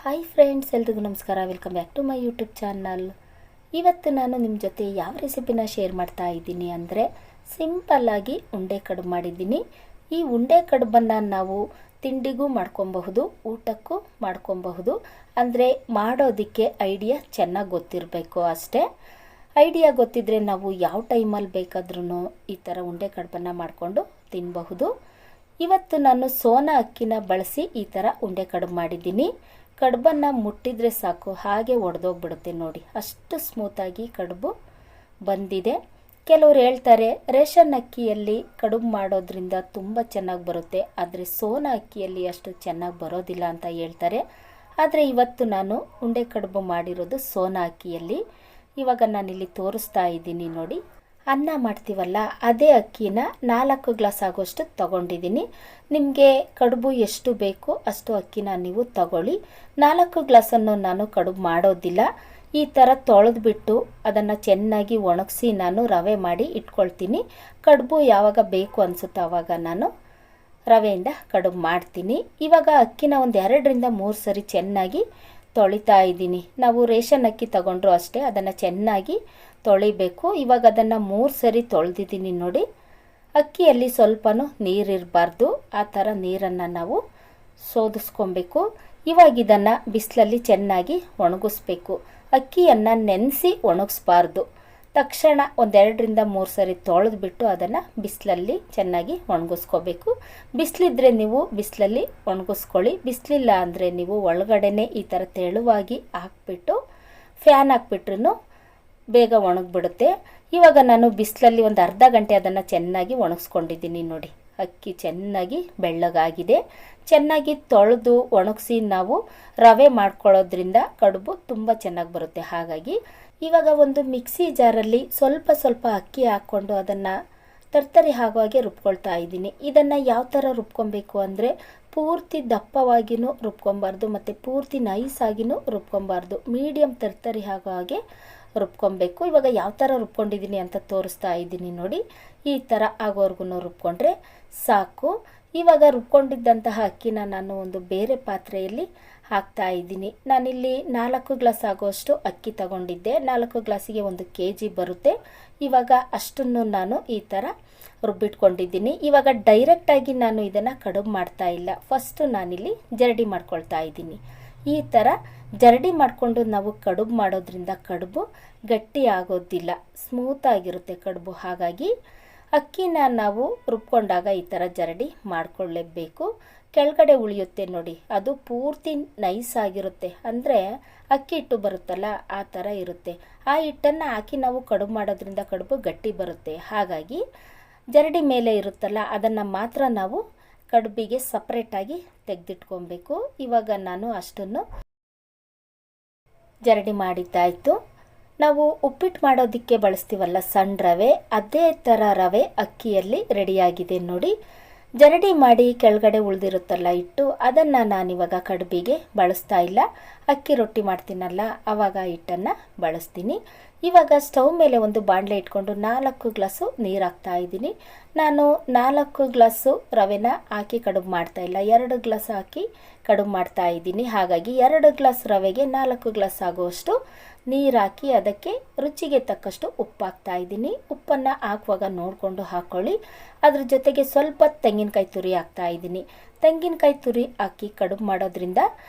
Hi friends, ಎಲ್ರಿಗೂ ನಮಸ್ಕಾರ. Welcome back to my YouTube channel. ಇವತ್ತು ನಾನು ನಿಮ್ಮ ಜೊತೆ ಯಾವ ರೆಸಿಪಿನ ಶೇರ್ ಮಾಡ್ತಾ ಇದ್ದೀನಿ ಅಂದರೆ ಸಿಂಪಲ್ಲಾಗಿ ಉಂಡೆ ಕಡುಬು ಮಾಡಿದ್ದೀನಿ. ಈ ಉಂಡೆ ಕಡುಬನ್ನು ನಾವು ತಿಂಡಿಗೂ ಮಾಡ್ಕೊಬಹುದು, ಊಟಕ್ಕೂ ಮಾಡ್ಕೊಬಹುದು. ಅಂದರೆ ಮಾಡೋದಕ್ಕೆ ಐಡಿಯಾ ಚೆನ್ನಾಗಿ ಗೊತ್ತಿರಬೇಕು ಅಷ್ಟೇ. ಐಡಿಯಾ ಗೊತ್ತಿದ್ದರೆ ನಾವು ಯಾವ ಟೈಮಲ್ಲಿ ಬೇಕಾದ್ರೂ ಈ ಥರ ಉಂಡೆ ಕಡುಬನ್ನು ಮಾಡಿಕೊಂಡು ತಿನ್ನಬಹುದು. ಇವತ್ತು ನಾನು ಸೋನಾ ಅಕ್ಕಿನ ಬಳಸಿ ಈ ಥರ ಉಂಡೆ ಕಡುಬು ಮಾಡಿದ್ದೀನಿ. ಕಡುಬನ್ನು ಮುಟ್ಟಿದರೆ ಸಾಕು, ಹಾಗೆ ಒಡೆದೋಗ್ಬಿಡುತ್ತೆ ನೋಡಿ, ಅಷ್ಟು ಸ್ಮೂತಾಗಿ ಕಡುಬು ಬಂದಿದೆ. ಕೆಲವರು ಹೇಳ್ತಾರೆ ರೇಷನ್ ಅಕ್ಕಿಯಲ್ಲಿ ಕಡುಬು ಮಾಡೋದ್ರಿಂದ ತುಂಬ ಚೆನ್ನಾಗಿ ಬರುತ್ತೆ, ಆದರೆ ಸೋನಾ ಅಕ್ಕಿಯಲ್ಲಿ ಅಷ್ಟು ಚೆನ್ನಾಗಿ ಬರೋದಿಲ್ಲ ಅಂತ ಹೇಳ್ತಾರೆ. ಆದರೆ ಇವತ್ತು ನಾನು ಉಂಡೆ ಕಡುಬು ಮಾಡಿರೋದು ಸೋನಾ ಅಕ್ಕಿಯಲ್ಲಿ. ಇವಾಗ ನಾನಿಲ್ಲಿ ತೋರಿಸ್ತಾ ಇದ್ದೀನಿ ನೋಡಿ. ಅನ್ನ ಮಾಡ್ತೀವಲ್ಲ, ಅದೇ ಅಕ್ಕಿನ 4 ಗ್ಲಾಸ್ ಆಗೋಷ್ಟು ತಗೊಂಡಿದ್ದೀನಿ. ನಿಮಗೆ ಕಡುಬು ಎಷ್ಟು ಬೇಕು ಅಷ್ಟು ಅಕ್ಕಿನ ನೀವು ತಗೊಳ್ಳಿ. 4 ಗ್ಲಾಸನ್ನು ನಾನು ಕಡುಬು ಮಾಡೋದಿಲ್ಲ. ಈ ಥರ ತೊಳೆದ್ಬಿಟ್ಟು ಅದನ್ನು ಚೆನ್ನಾಗಿ ಒಣಗಿಸಿ ನಾನು ರವೆ ಮಾಡಿ ಇಟ್ಕೊಳ್ತೀನಿ. ಕಡುಬು ಯಾವಾಗ ಬೇಕು ಅನಿಸುತ್ತೋ ಆವಾಗ ನಾನು ರವೆಯಿಂದ ಕಡುಬು ಮಾಡ್ತೀನಿ. ಇವಾಗ ಅಕ್ಕಿನ ಒಂದು 2ರಿಂದ 3 ಸರಿ ಚೆನ್ನಾಗಿ ತೊಳಿತಾ ಇದ್ದೀನಿ. ನಾವು ರೇಷನ್ ಅಕ್ಕಿ ತಗೊಂಡ್ರು ಅಷ್ಟೇ, ಅದನ್ನು ಚೆನ್ನಾಗಿ ತೊಳಿಬೇಕು. ಇವಾಗ ಅದನ್ನು 3 ಸರಿ ತೊಳೆದಿದ್ದೀನಿ ನೋಡಿ. ಅಕ್ಕಿಯಲ್ಲಿ ಸ್ವಲ್ಪನೂ ನೀರಿರಬಾರ್ದು, ಆ ಥರ ನೀರನ್ನು ನಾವು ಸೋದಿಸ್ಕೊಬೇಕು. ಇವಾಗ ಇದನ್ನು ಬಿಸಿಲಲ್ಲಿ ಚೆನ್ನಾಗಿ ಒಣಗಿಸ್ಬೇಕು. ಅಕ್ಕಿಯನ್ನು ನೆನೆಸಿ ಒಣಗಿಸ್ಬಾರ್ದು. ತಕ್ಷಣ ಒಂದು 2ರಿಂದ 3 ಸರಿ ತೊಳೆದ್ಬಿಟ್ಟು ಅದನ್ನು ಬಿಸಿಲಲ್ಲಿ ಚೆನ್ನಾಗಿ ಒಣಗಿಸ್ಕೋಬೇಕು. ಬಿಸಿಲಿದ್ರೆ ನೀವು ಬಿಸಿಲಲ್ಲಿ ಒಣಗಿಸ್ಕೊಳ್ಳಿ. ಬಿಸಿಲಿಲ್ಲ ಅಂದರೆ ನೀವು ಒಳಗಡೆನೆ ಈ ಥರ ತೆಳುವಾಗಿ ಹಾಕ್ಬಿಟ್ಟು ಫ್ಯಾನ್ ಹಾಕ್ಬಿಟ್ರೂ ಬೇಗ ಒಣಗಿಬಿಡುತ್ತೆ. ಇವಾಗ ನಾನು ಬಿಸಿಲಲ್ಲಿ ಒಂದು ಅರ್ಧ ಗಂಟೆ ಅದನ್ನು ಚೆನ್ನಾಗಿ ಒಣಗಿಸ್ಕೊಂಡಿದ್ದೀನಿ ನೋಡಿ. ಅಕ್ಕಿ ಚೆನ್ನಾಗಿ ಬೆಳ್ಳಗಾಗಿದೆ. ಚೆನ್ನಾಗಿ ತೊಳೆದು ಒಣಗಿಸಿ ನಾವು ರವೆ ಮಾಡ್ಕೊಳ್ಳೋದ್ರಿಂದ ಕಡುಬು ತುಂಬ ಚೆನ್ನಾಗಿ ಬರುತ್ತೆ. ಹಾಗಾಗಿ ಇವಾಗ ಒಂದು ಮಿಕ್ಸಿ ಜಾರಲ್ಲಿ ಸ್ವಲ್ಪ ಅಕ್ಕಿ ಹಾಕ್ಕೊಂಡು ಅದನ್ನು ತರ್ತರಿ ಆಗೋ ಹಾಗೆ ರುಬ್ಕೊಳ್ತಾ ಇದ್ದೀನಿ. ಇದನ್ನು ಯಾವ ಥರ ರುಬ್ಕೊಬೇಕು ಅಂದರೆ ಪೂರ್ತಿ ದಪ್ಪವಾಗಿಯೂ ರುಬ್ಕೊಬಾರ್ದು ಮತ್ತು ಪೂರ್ತಿ ನೈಸಾಗಿಯೂ ರುಬ್ಕೊಬಾರ್ದು. ಮೀಡಿಯಮ್ ತರ್ತರಿ ಆಗೋ ಹಾಗೆ ರುಬ್ಕೊಬೇಕು. ಇವಾಗ ಯಾವ ಥರ ರುಬ್ಕೊಂಡಿದ್ದೀನಿ ಅಂತ ತೋರಿಸ್ತಾ ಇದ್ದೀನಿ ನೋಡಿ. ಈ ಥರ ಆಗೋವರೆಗೂ ರುಬ್ಕೊಂಡ್ರೆ ಸಾಕು. ಇವಾಗ ರುಬ್ಕೊಂಡಿದ್ದಂತಹ ಅಕ್ಕಿನ ನಾನು ಒಂದು ಬೇರೆ ಪಾತ್ರೆಯಲ್ಲಿ ಹಾಕ್ತಾ ಇದ್ದೀನಿ. ನಾನಿಲ್ಲಿ 4 ಗ್ಲಾಸ್ ಆಗೋಷ್ಟು ಅಕ್ಕಿ ತಗೊಂಡಿದ್ದೆ. 4 ಗ್ಲಾಸಿಗೆ 1 kg ಬರುತ್ತೆ. ಇವಾಗ ಅಷ್ಟನ್ನು ನಾನು ಈ ಥರ ರುಬ್ಬಿಟ್ಕೊಂಡಿದ್ದೀನಿ. ಇವಾಗ ಡೈರೆಕ್ಟಾಗಿ ನಾನು ಇದನ್ನು ಕಡುಬು ಮಾಡ್ತಾ ಇಲ್ಲ. ಫಸ್ಟು ನಾನಿಲ್ಲಿ ಜರಡಿ ಮಾಡ್ಕೊಳ್ತಾ ಇದ್ದೀನಿ. ಈ ಥರ ಜರಡಿ ಮಾಡಿಕೊಂಡು ನಾವು ಕಡುಬು ಮಾಡೋದ್ರಿಂದ ಕಡುಬು ಗಟ್ಟಿ ಆಗೋದಿಲ್ಲ, ಸ್ಮೂತಾಗಿರುತ್ತೆ ಕಡುಬು. ಹಾಗಾಗಿ ಅಕ್ಕಿನ ನಾವು ರುಬ್ಕೊಂಡಾಗ ಈ ಥರ ಜರಡಿ ಮಾಡಿಕೊಳ್ಳೇಬೇಕು. ಕೆಳಗಡೆ ಉಳಿಯುತ್ತೆ ನೋಡಿ, ಅದು ಪೂರ್ತಿ ನೈಸ್ ಆಗಿರುತ್ತೆ. ಅಂದರೆ ಅಕ್ಕಿ ಹಿಟ್ಟು ಬರುತ್ತಲ್ಲ ಆ ಥರ ಇರುತ್ತೆ. ಆ ಹಿಟ್ಟನ್ನು ಹಾಕಿ ನಾವು ಕಡುಬು ಮಾಡೋದ್ರಿಂದ ಕಡುಬು ಗಟ್ಟಿ ಬರುತ್ತೆ. ಹಾಗಾಗಿ ಜರಡಿ ಮೇಲೆ ಇರುತ್ತಲ್ಲ ಅದನ್ನು ಮಾತ್ರ ನಾವು ಕಡುಬಿಗೆ ಸಪ್ರೇಟಾಗಿ ತೆಗೆದಿಟ್ಕೊಬೇಕು. ಇವಾಗ ನಾನು ಅಷ್ಟನ್ನು ಜರಡಿ ಮಾಡಿದ್ದಾಯಿತು. ನಾವು ಉಪ್ಪಿಟ್ಟು ಮಾಡೋದಕ್ಕೆ ಬಳಸ್ತೀವಲ್ಲ ಸಣ್ಣ ರವೆ, ಅದೇ ಥರ ರವೆ ಅಕ್ಕಿಯಲ್ಲಿ ರೆಡಿಯಾಗಿದೆ ನೋಡಿ. ಜರಡಿ ಮಾಡಿ ಕೆಳಗಡೆ ಉಳಿದಿರುತ್ತಲ್ಲ ಹಿಟ್ಟು, ಅದನ್ನು ನಾನಿವಾಗ ಕಡುಬಿಗೆ ಬಳಸ್ತಾ ಇಲ್ಲ. ಅಕ್ಕಿ ರೊಟ್ಟಿ ಮಾಡ್ತೀನಲ್ಲ ಆವಾಗ ಹಿಟ್ಟನ್ನು ಬಳಸ್ತೀನಿ. ಇವಾಗ ಸ್ಟವ್ ಮೇಲೆ ಒಂದು ಬಾಣಲೆ ಇಟ್ಕೊಂಡು 4 ಗ್ಲಾಸು ನೀರು ಹಾಕ್ತಾ ಇದ್ದೀನಿ. ನಾನು 4 ಗ್ಲಾಸು ರವೆನ ಹಾಕಿ ಕಡುಬು ಮಾಡ್ತಾ ಇಲ್ಲ, 2 ಗ್ಲಾಸ್ ಹಾಕಿ ಕಡುಬು ಮಾಡ್ತಾ ಇದ್ದೀನಿ. ಹಾಗಾಗಿ 2 ಗ್ಲಾಸ್ ರವೆಗೆ 4 ಗ್ಲಾಸ್ ಆಗುವಷ್ಟು ನೀರು ಹಾಕಿ ಅದಕ್ಕೆ ರುಚಿಗೆ ತಕ್ಕಷ್ಟು ಉಪ್ಪು ಹಾಕ್ತಾ ಇದ್ದೀನಿ. ಉಪ್ಪನ್ನು ಹಾಕುವಾಗ ನೋಡಿಕೊಂಡು ಹಾಕ್ಕೊಳ್ಳಿ. ಅದ್ರ ಜೊತೆಗೆ ಸ್ವಲ್ಪ ತೆಂಗಿನಕಾಯಿ ತುರಿ ಹಾಕ್ತಾ ಇದ್ದೀನಿ. ತೆಂಗಿನಕಾಯಿ ತುರಿ ಹಾಕಿ ಕಡುಬು ಮಾಡೋದ್ರಿಂದ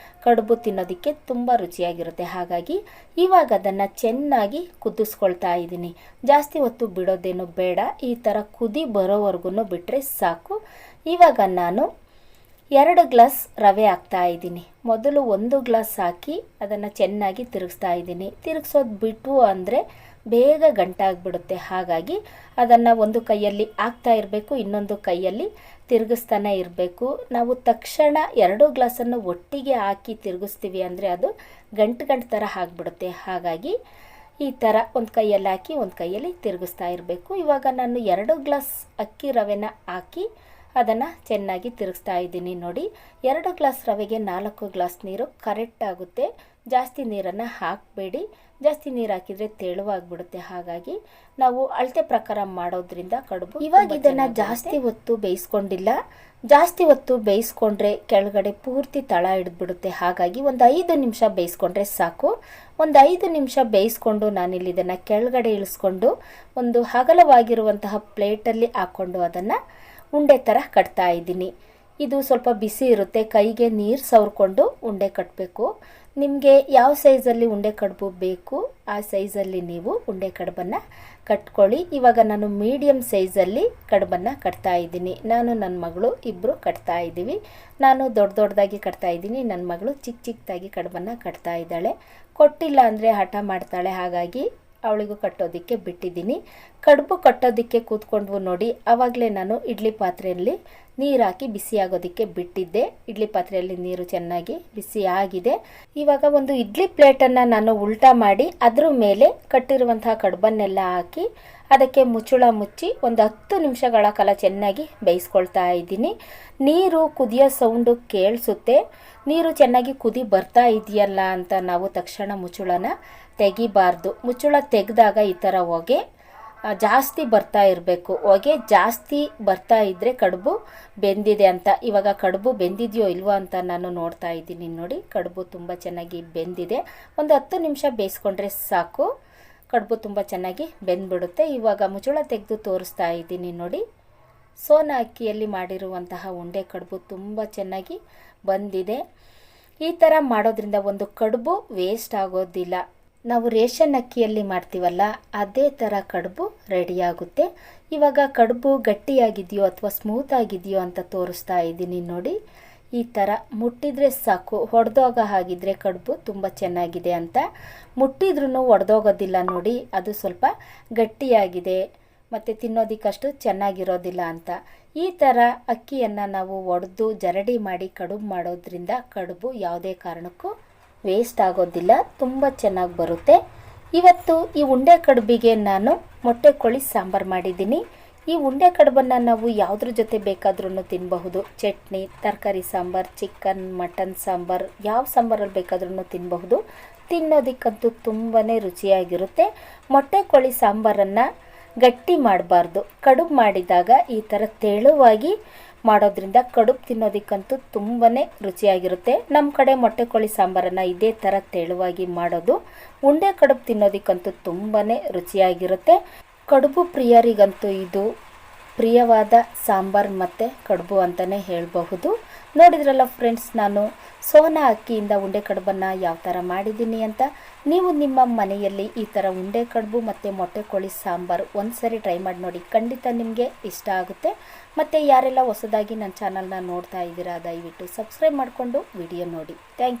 ಕಡುಬು ತಿನ್ನೋದಕ್ಕೆ ತುಂಬ ರುಚಿಯಾಗಿರುತ್ತೆ. ಹಾಗಾಗಿ ಇವಾಗ ಅದನ್ನು ಚೆನ್ನಾಗಿ ಕುದಿಸ್ಕೊಳ್ತಾ ಇದ್ದೀನಿ. ಜಾಸ್ತಿ ಹೊತ್ತು ಬಿಡೋದೇನು ಬೇಡ, ಈ ಥರ ಕುದಿ ಬರೋವರೆಗೂ ಬಿಟ್ಟರೆ ಸಾಕು. ಇವಾಗ ನಾನು 2 ಗ್ಲಾಸ್ ರವೆ ಹಾಕ್ತಾ ಇದ್ದೀನಿ. ಮೊದಲು 1 ಗ್ಲಾಸ್ ಹಾಕಿ ಅದನ್ನು ಚೆನ್ನಾಗಿ ತಿರುಗಿಸ್ತಾ ಇದ್ದೀನಿ. ತಿರುಗಿಸೋದು ಬಿಟ್ಟು ಅಂದರೆ ಬೇಗ ಗಂಟಾಗಿಬಿಡುತ್ತೆ. ಹಾಗಾಗಿ ಅದನ್ನು ಒಂದು ಕೈಯಲ್ಲಿ ಹಾಕ್ತಾ ಇರಬೇಕು, ಇನ್ನೊಂದು ಕೈಯಲ್ಲಿ ತಿರುಗಿಸ್ತಾನೆ ಇರಬೇಕು. ನಾವು ತಕ್ಷಣ 2 ಗ್ಲಾಸನ್ನು ಒಟ್ಟಿಗೆ ಹಾಕಿ ತಿರುಗಿಸ್ತೀವಿ ಅಂದರೆ ಅದು ಗಂಟು ಥರ ಆಗಿಬಿಡುತ್ತೆ. ಹಾಗಾಗಿ ಈ ಥರ ಒಂದು ಕೈಯಲ್ಲಿ ಹಾಕಿ ಒಂದು ಕೈಯಲ್ಲಿ ತಿರುಗಿಸ್ತಾ ಇರಬೇಕು. ಇವಾಗ ನಾನು 2 ಗ್ಲಾಸ್ ಅಕ್ಕಿ ರವೆನ ಹಾಕಿ ಅದನ್ನು ಚೆನ್ನಾಗಿ ತಿರುಗಿಸ್ತಾ ಇದ್ದೀನಿ. ನೋಡಿ, 2 ಗ್ಲಾಸ್ ರವೆಗೆ 4 ಗ್ಲಾಸ್ ನೀರು ಕರೆಕ್ಟ್ ಆಗುತ್ತೆ. ಜಾಸ್ತಿ ನೀರನ್ನು ಹಾಕಬೇಡಿ, ಜಾಸ್ತಿ ನೀರು ಹಾಕಿದರೆ ತೆಳುವಾಗಿಬಿಡುತ್ತೆ. ಹಾಗಾಗಿ ನಾವು ಅಳತೆ ಪ್ರಕಾರ ಮಾಡೋದ್ರಿಂದ ಕಡುಬು. ಇವಾಗ ಇದನ್ನು ಜಾಸ್ತಿ ಹೊತ್ತು ಬೇಯಿಸ್ಕೊಂಡಿಲ್ಲ. ಜಾಸ್ತಿ ಹೊತ್ತು ಬೇಯಿಸ್ಕೊಂಡ್ರೆ ಕೆಳಗಡೆ ಪೂರ್ತಿ ತಳ ಹಿಡಿದ್ಬಿಡುತ್ತೆ. ಹಾಗಾಗಿ ಒಂದು 5 ನಿಮಿಷ ಬೇಯಿಸ್ಕೊಂಡ್ರೆ ಸಾಕು. ಒಂದು 5 ನಿಮಿಷ ಬೇಯಿಸ್ಕೊಂಡು ನಾನಿಲ್ಲಿ ಇದನ್ನು ಕೆಳಗಡೆ ಇಳಿಸ್ಕೊಂಡು ಒಂದು ಅಗಲವಾಗಿರುವಂತಹ ಪ್ಲೇಟಲ್ಲಿ ಹಾಕ್ಕೊಂಡು ಅದನ್ನು ಉಂಡೆ ಥರ ಕಟ್ತಾ ಇದ್ದೀನಿ. ಇದು ಸ್ವಲ್ಪ ಬಿಸಿ ಇರುತ್ತೆ, ಕೈಗೆ ನೀರು ಸವರ್ಕೊಂಡು ಉಂಡೆ ಕಟ್ಟಬೇಕು. ನಿಮಗೆ ಯಾವ ಸೈಜಲ್ಲಿ ಉಂಡೆ ಕಡುಬು ಬೇಕು ಆ ಸೈಜಲ್ಲಿ ನೀವು ಉಂಡೆ ಕಡುಬನ್ನು ಕಟ್ಕೊಳ್ಳಿ. ಇವಾಗ ನಾನು ಮೀಡಿಯಮ್ ಸೈಜಲ್ಲಿ ಕಡುಬನ್ನು ಕಟ್ತಾ ಇದ್ದೀನಿ. ನಾನು ನನ್ನ ಮಗಳು ಇಬ್ಬರು ಕಟ್ತಾ ಇದ್ದೀವಿ. ನಾನು ದೊಡ್ಡದಾಗಿ ಕಟ್ತಾ ಇದ್ದೀನಿ, ನನ್ನ ಮಗಳು ಚಿಕ್ಕದಾಗಿ ಕಡುಬನ್ನು ಕಟ್ತಾ ಇದ್ದಾಳೆ. ಕೊಟ್ಟಿಲ್ಲ ಅಂದರೆ ಹಠ ಮಾಡ್ತಾಳೆ, ಹಾಗಾಗಿ ಅವಳಿಗೂ ಕಟ್ಟೋದಕ್ಕೆ ಬಿಟ್ಟಿದ್ದೀನಿ. ಕಡುಬು ಕಟ್ಟೋದಕ್ಕೆ ಕೂತ್ಕೊಂಡ್ವು ನೋಡಿ, ಆವಾಗಲೇ ನಾನು ಇಡ್ಲಿ ಪಾತ್ರೆಯಲ್ಲಿ ನೀರು ಹಾಕಿ ಬಿಸಿ ಆಗೋದಕ್ಕೆ ಬಿಟ್ಟಿದ್ದೆ. ಇಡ್ಲಿ ಪಾತ್ರೆಯಲ್ಲಿ ನೀರು ಚೆನ್ನಾಗಿ ಬಿಸಿ ಆಗಿದೆ. ಇವಾಗ ಒಂದು ಇಡ್ಲಿ ಪ್ಲೇಟನ್ನು ನಾನು ಉಲ್ಟಾ ಮಾಡಿ ಅದ್ರ ಮೇಲೆ ಕಟ್ಟಿರುವಂತಹ ಕಡುಬನ್ನೆಲ್ಲ ಹಾಕಿ ಅದಕ್ಕೆ ಮುಚ್ಚಳ ಮುಚ್ಚಿ ಒಂದು 10 ನಿಮಿಷಗಳ ಕಾಲ ಚೆನ್ನಾಗಿ ಬೇಯಿಸ್ಕೊಳ್ತಾ ಇದ್ದೀನಿ. ನೀರು ಕುದಿಯೋ ಸೌಂಡು ಕೇಳಿಸುತ್ತೆ. ನೀರು ಚೆನ್ನಾಗಿ ಕುದಿ ಬರ್ತಾ ಇದೆಯಲ್ಲ ಅಂತ ನಾವು ತಕ್ಷಣ ಮುಚ್ಚಳನ ತೆಗಿಬಾರ್ದು. ಮುಚ್ಚಳ ತೆಗೆದಾಗ ಈ ಥರ ಹೊಗೆ ಜಾಸ್ತಿ ಬರ್ತಾ ಇರಬೇಕು. ಹೊಗೆ ಜಾಸ್ತಿ ಬರ್ತಾ ಇದ್ದರೆ ಕಡುಬು ಬೆಂದಿದೆ ಅಂತ. ಇವಾಗ ಕಡುಬು ಬೆಂದಿದೆಯೋ ಇಲ್ವೋ ಅಂತ ನಾನು ನೋಡ್ತಾ ಇದ್ದೀನಿ. ನೋಡಿ, ಕಡುಬು ತುಂಬ ಚೆನ್ನಾಗಿ ಬೆಂದಿದೆ. ಒಂದು 10 ನಿಮಿಷ ಬೇಯಿಸ್ಕೊಂಡ್ರೆ ಸಾಕು, ಕಡುಬು ತುಂಬ ಚೆನ್ನಾಗಿ ಬೆಂದ್ಬಿಡುತ್ತೆ. ಇವಾಗ ಮುಚ್ಚಳ ತೆಗೆದು ತೋರಿಸ್ತಾ ಇದ್ದೀನಿ. ನೋಡಿ, ಸೋನಾ ಅಕ್ಕಿಯಲ್ಲಿ ಮಾಡಿರುವಂತಹ ಉಂಡೆ ಕಡುಬು ತುಂಬ ಚೆನ್ನಾಗಿ ಬಂದಿದೆ. ಈ ಥರ ಮಾಡೋದ್ರಿಂದ ಒಂದು ಕಡುಬು ವೇಸ್ಟ್ ಆಗೋದಿಲ್ಲ. ನಾವು ರೇಷನ್ ಅಕ್ಕಿಯಲ್ಲಿ ಮಾಡ್ತೀವಲ್ಲ ಅದೇ ಥರ ಕಡುಬು ರೆಡಿಯಾಗುತ್ತೆ. ಇವಾಗ ಕಡುಬು ಗಟ್ಟಿಯಾಗಿದೆಯೋ ಅಥವಾ ಸ್ಮೂತ್ ಆಗಿದೆಯೋ ಅಂತ ತೋರಿಸ್ತಾ ಇದ್ದೀನಿ. ನೋಡಿ, ಈ ಥರ ಮುಟ್ಟಿದ್ರೆ ಸಾಕು. ಒಡೆದೋಗ ಹಾಗಿದ್ರೆ ಕಡುಬು ತುಂಬ ಚೆನ್ನಾಗಿದೆ ಅಂತ. ಮುಟ್ಟಿದ್ರೂ ಒಡೆದೋಗೋದಿಲ್ಲ. ನೋಡಿ, ಅದು ಸ್ವಲ್ಪ ಗಟ್ಟಿಯಾಗಿದೆ ಮತ್ತು ತಿನ್ನೋದಕ್ಕಷ್ಟು ಚೆನ್ನಾಗಿರೋದಿಲ್ಲ ಅಂತ. ಈ ಥರ ಅಕ್ಕಿಯನ್ನು ನಾವು ಒಡೆದು ಜರಡಿ ಮಾಡಿ ಕಡುಬು ಮಾಡೋದ್ರಿಂದ ಕಡುಬು ಯಾವುದೇ ಕಾರಣಕ್ಕೂ ವೇಸ್ಟ್ ಆಗೋದಿಲ್ಲ, ತುಂಬ ಚೆನ್ನಾಗಿ ಬರುತ್ತೆ. ಇವತ್ತು ಈ ಉಂಡೆ ಕಡುಬಿಗೆ ನಾನು ಮೊಟ್ಟೆ ಕೋಳಿ ಸಾಂಬಾರು ಮಾಡಿದ್ದೀನಿ. ಈ ಉಂಡೆ ಕಡುಬನ್ನು ನಾವು ಯಾವುದ್ರ ಜೊತೆ ಬೇಕಾದ್ರೂ ತಿನ್ನಬಹುದು. ಚಟ್ನಿ, ತರಕಾರಿ ಸಾಂಬಾರು, ಚಿಕನ್, ಮಟನ್ ಸಾಂಬಾರು, ಯಾವ ಸಾಂಬಾರಲ್ಲಿ ಬೇಕಾದ್ರೂ ತಿನ್ನಬಹುದು. ತಿನ್ನೋದಕ್ಕಂತೂ ತುಂಬಾ ರುಚಿಯಾಗಿರುತ್ತೆ. ಮೊಟ್ಟೆ ಕೋಳಿ ಸಾಂಬಾರನ್ನು ಗಟ್ಟಿ ಮಾಡಬಾರ್ದು. ಕಡುಬು ಮಾಡಿದಾಗ ಈ ಥರ ತೆಳುವಾಗಿ ಮಾಡೋದ್ರಿಂದ ಕಡುಬು ತಿನ್ನೋದಕ್ಕಂತೂ ತುಂಬಾ ರುಚಿಯಾಗಿರುತ್ತೆ. ನಮ್ಮ ಕಡೆ ಮೊಟ್ಟೆ ಕೋಳಿ ಸಾಂಬಾರನ್ನು ಇದೇ ಥರ ತೆಳುವಾಗಿ ಮಾಡೋದು. ಉಂಡೆ ಕಡುಬು ತಿನ್ನೋದಕ್ಕಂತೂ ತುಂಬಾ ರುಚಿಯಾಗಿರುತ್ತೆ. ಕಡುಬು ಪ್ರಿಯರಿಗಂತೂ ಇದು ಪ್ರಿಯವಾದ ಸಾಂಬಾರು ಮತ್ತು ಕಡುಬು ಅಂತಲೇ ಹೇಳಬಹುದು. ನೋಡಿದ್ರಲ್ಲ ಫ್ರೆಂಡ್ಸ್, ನಾನು ಸೋನಾ ಅಕ್ಕಿಯಿಂದ ಉಂಡೆ ಕಡುಬನ್ನು ಯಾವ ಥರ ಮಾಡಿದ್ದೀನಿ ಅಂತ. ನೀವು ನಿಮ್ಮ ಮನೆಯಲ್ಲಿ ಈ ಥರ ಉಂಡೆ ಕಡುಬು ಮತ್ತು ಮೊಟ್ಟೆ ಕೋಳಿ ಸಾಂಬಾರು ಒಂದ್ಸರಿ ಟ್ರೈ ಮಾಡಿ ನೋಡಿ, ಖಂಡಿತ ನಿಮಗೆ ಇಷ್ಟ ಆಗುತ್ತೆ. ಮತ್ತು ಯಾರೆಲ್ಲ ಹೊಸದಾಗಿ ನನ್ನ ಚಾನಲ್ನ ನೋಡ್ತಾ ಇದ್ದೀರಾ ದಯವಿಟ್ಟು ಸಬ್ಸ್ಕ್ರೈಬ್ ಮಾಡಿಕೊಂಡು ವಿಡಿಯೋ ನೋಡಿ. Thank you.